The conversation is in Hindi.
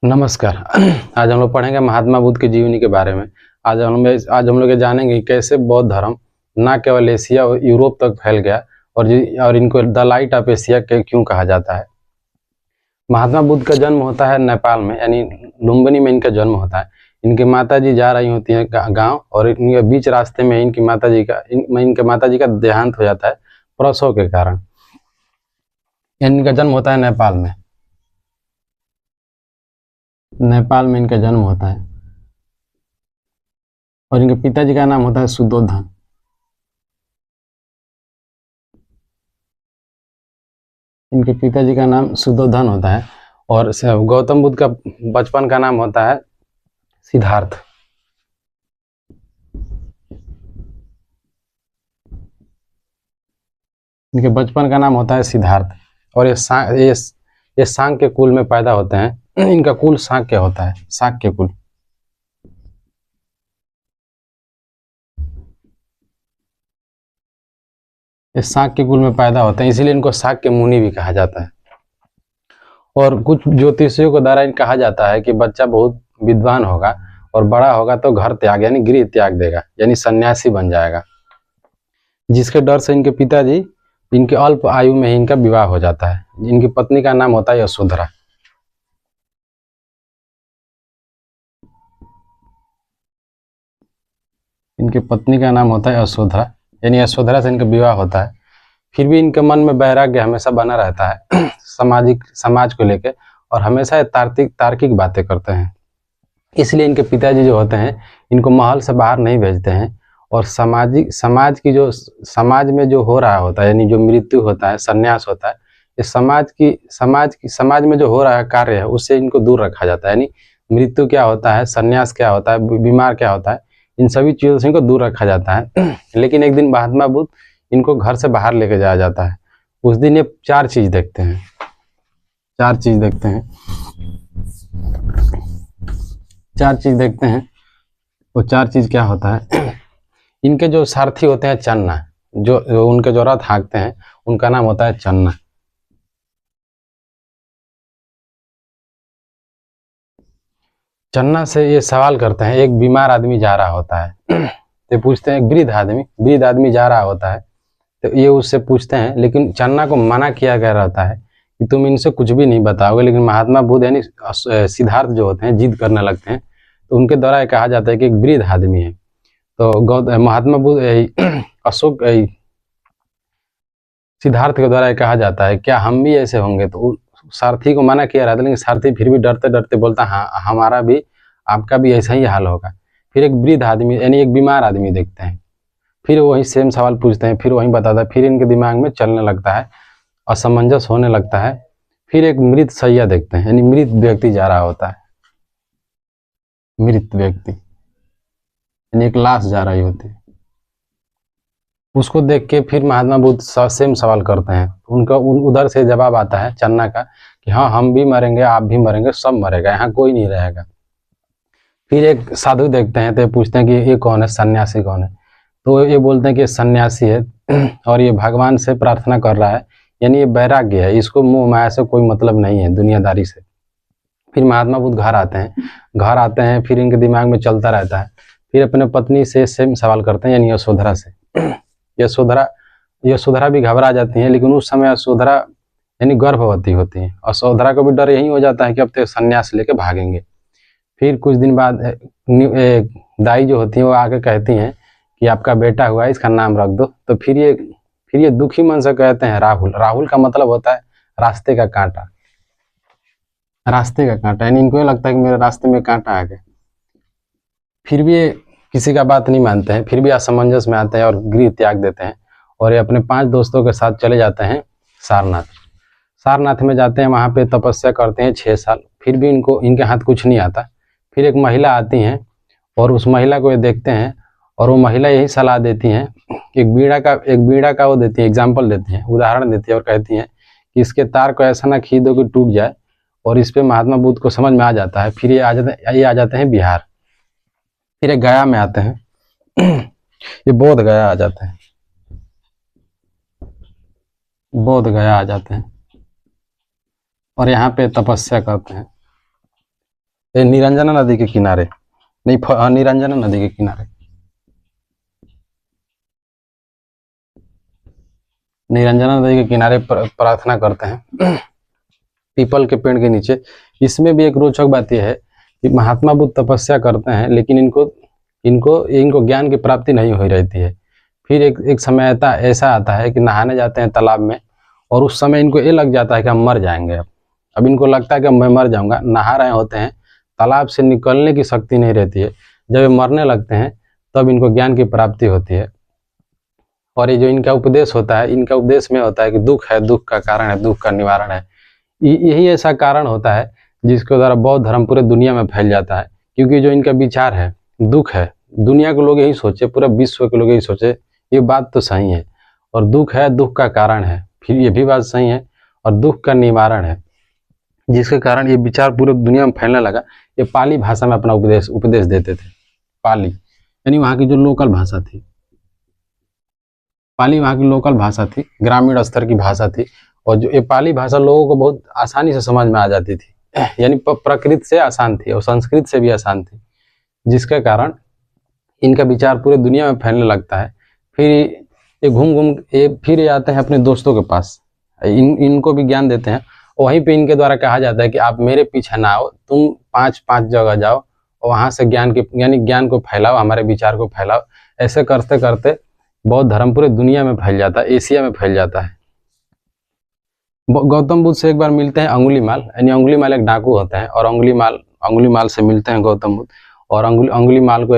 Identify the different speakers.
Speaker 1: नमस्कार। आज हम लोग पढ़ेंगे महात्मा बुद्ध की जीवनी के बारे में। आज हम लोग ये जानेंगे कि कैसे बौद्ध धर्म न केवल एशिया और यूरोप तक फैल गया और इनको द लाइट ऑफ एशिया क्यों कहा जाता है। महात्मा बुद्ध का जन्म होता है नेपाल में, यानी लुम्बिनी में इनका जन्म होता है। इनकी माता जी जा रही होती हैं गाँव, और इनके बीच रास्ते में इनके माता जी का देहांत हो जाता है प्रसव के कारण। इनका जन्म होता है नेपाल में इनका जन्म होता है, और इनके पिताजी का नाम होता है शुद्धोधन। इनके पिताजी का नाम शुद्धोधन होता है, और गौतम बुद्ध का बचपन का नाम होता है सिद्धार्थ। इनके बचपन का नाम होता है सिद्धार्थ, और ये सांक्य कुल में पैदा होते हैं। इनका कुल सांक्य होता है, शाक्य कुल। ये शाक्य कुल में पैदा होते हैं, इसीलिए इनको शाक्य मुनि भी कहा जाता है। और कुछ ज्योतिषियों को द्वारा कहा जाता है कि बच्चा बहुत विद्वान होगा और बड़ा होगा तो घर त्याग यानी गृह त्याग देगा, यानी सन्यासी बन जाएगा। जिसके डर से इनके पिताजी इनके अल्प आयु में ही इनका विवाह हो जाता है। इनकी पत्नी का नाम होता है यशोधरा। इनकी पत्नी का नाम होता है यशोधरा, यानी यशोधरा से इनका विवाह होता है। फिर भी इनके मन में वैराग्य हमेशा बना रहता है समाज को लेकर, और हमेशा तार्किक बातें करते हैं। इसलिए इनके पिताजी जो होते हैं इनको महल से बाहर नहीं भेजते हैं, और समाज में जो हो रहा होता है, यानी जो मृत्यु होता है, सन्यास होता है, ये समाज में जो हो रहा है कार्य है उससे इनको दूर रखा जाता है। यानी मृत्यु क्या होता है, सन्यास क्या होता है, बीमार क्या होता है, इन सभी चीज़ों से इनको दूर रखा जाता है। लेकिन एक दिन महात्मा बुद्ध इनको घर से बाहर लेके जाया जाता है। उस दिन ये चार चीज देखते हैं। चार चीज देखते हैं। वो चार चीज क्या होता है। इनके जो सारथी होते हैं चन्ना, जो उनके जो रथ हाँकते हैं उनका नाम होता है चन्ना। चन्ना से ये सवाल करते हैं, एक बीमार आदमी जा रहा होता है तो पूछते हैं, एक वृद्ध आदमी जा रहा होता है, तो ये उससे पूछते हैं, लेकिन चन्ना को मना किया गया रहता है कि तुम इनसे कुछ भी नहीं बताओगे। लेकिन महात्मा बुद्ध यानी सिद्धार्थ जो होते हैं जिद करने लगते हैं, तो उनके द्वारा कहा जाता है कि एक वृद्ध आदमी है। तो महात्मा बुद्ध अशोक सिद्धार्थ के द्वारा कहा जाता है, क्या हम भी ऐसे होंगे? तो सारथी को मना किया रहता है, लेकिन सारथी फिर भी डरते डरते बोलता, हाँ हमारा भी, आपका भी ऐसा ही हाल होगा। फिर एक वृद्ध आदमी यानी एक बीमार आदमी देखते हैं, फिर वही सेम सवाल पूछते हैं, फिर वही बताता है, फिर इनके दिमाग में चलने लगता है, असमंजस होने लगता है। फिर एक मृत शैया देखते हैं, यानी मृत व्यक्ति जा रहा होता है। मृत व्यक्ति यानी एक लाश जा रही होती है। उसको देख के फिर महात्मा बुद्ध सेम सवाल करते हैं। उनका उधर से जवाब आता है चन्ना का कि हाँ हम भी मरेंगे, आप भी मरेंगे, सब मरेगा, यहाँ कोई नहीं रहेगा। फिर एक साधु देखते हैं, तो पूछते हैं कि ये कौन है, सन्यासी कौन है? तो ये बोलते हैं कि ये सन्यासी है और ये भगवान से प्रार्थना कर रहा है, यानी ये वैराग्य है, इसको मोह माया से कोई मतलब नहीं है, दुनियादारी से। फिर महात्मा बुद्ध घर आते हैं, फिर इनके दिमाग में चलता रहता है। फिर अपने पत्नी से सेम सवाल करते हैं, यानी यशोधरा से। यशोधरा भी घबरा जाती हैं, लेकिन उस समय यशोधरा यानी गर्भवती होती हैं। यशोधरा को भी डर यही हो जाता है कि अब तो संन्यास लेके भागेंगे। फिर कुछ दिन बाद दाई जो होती हैं वो आके कहती हैं कि आपका बेटा हुआ है, इसका नाम रख दो। तो फिर ये दुखी मन से कहते हैं राहुल। राहुल का मतलब होता है रास्ते का कांटा। रास्ते का कांटा यानी इनको लगता है कि मेरे रास्ते में कांटा आ गया। फिर भी ये किसी का बात नहीं मानते हैं, फिर भी असमंजस में आते हैं और गृह त्याग देते हैं, और ये अपने 5 दोस्तों के साथ चले जाते हैं सारनाथ में जाते हैं। वहाँ पे तपस्या करते हैं 6 साल, फिर भी इनके हाथ कुछ नहीं आता। फिर एक महिला आती हैं, और उस महिला को ये देखते हैं, और वो महिला यही सलाह देती हैं, एक बीड़ा का वो देती है, एग्जाम्पल देती है, उदाहरण देती है, और कहती हैं कि इसके तार को ऐसा ना खींच दो कि टूट जाए। और इस पे महात्मा बुद्ध को समझ में आ जाता है। फिर ये आ जाते हैं बिहार। फिर ये गया में आते हैं ये बोध गया आ जाते हैं। बोध गया आ जाते हैं और यहाँ पे तपस्या करते हैं। निरंजना नदी के किनारे, नहीं निरंजना नदी के किनारे, निरंजना नदी के किनारे प्रार्थना करते हैं पीपल के पेड़ के नीचे। इसमें भी एक रोचक बात यह है कि महात्मा बुद्ध तपस्या करते हैं, लेकिन इनको ज्ञान की प्राप्ति नहीं हो रहती है। फिर एक समय ऐसा आता है कि नहाने जाते हैं तालाब में, और उस समय इनको ये लग जाता है कि हम मर जाएंगे। अब इनको लगता है कि मैं मर जाऊंगा, नहा रहे होते हैं, तालाब से निकलने की शक्ति नहीं रहती है। जब ये मरने लगते हैं तब इनको ज्ञान की प्राप्ति होती है। और ये जो इनका उपदेश होता है, इनका उपदेश में होता है कि दुख है, दुख का कारण है, दुख का निवारण है। यही ऐसा कारण होता है जिसके द्वारा बौद्ध धर्म पूरे दुनिया में फैल जाता है। क्योंकि जो इनका विचार है, दुख है, दुनिया के लोग यही सोचे, पूरा विश्व के लोग यही सोचे, ये बात तो सही है। और दुख है, दुख का कारण है, फिर ये भी बात सही है। और दुख का निवारण है, जिसके कारण ये विचार पूरे दुनिया में फैलने लगा। ये पाली भाषा में अपना उपदेश देते थे। पाली यानी वहाँ की जो लोकल भाषा थी, पाली वहाँ की लोकल भाषा थी, ग्रामीण स्तर की भाषा थी। और जो ये पाली भाषा लोगों को बहुत आसानी से समझ में आ जाती थी, यानी प्रकृति से आसान थी और संस्कृत से भी आसान थी, जिसके कारण इनका विचार पूरे दुनिया में फैलने लगता है। फिर ये घूम फिर ये आते हैं अपने दोस्तों के पास, इनको भी ज्ञान देते हैं। वहीं पे इनके द्वारा कहा जाता है कि आप मेरे पीछे ना आओ, तुम पांच जगह जाओ और वहां से ज्ञान को फैलाओ, हमारे विचार को फैलाओ। ऐसे करते करते बौद्ध धर्म पूरे दुनिया में फैल जाता है, एशिया में फैल जाता है। गौतम बुद्ध से एक बार मिलते हैं अंगुलीमाल, यानी अंगुलीमाल एक डाकू होता है, और अंगुलीमाल से मिलते हैं गौतम बुद्ध। और अंगुलीमाल को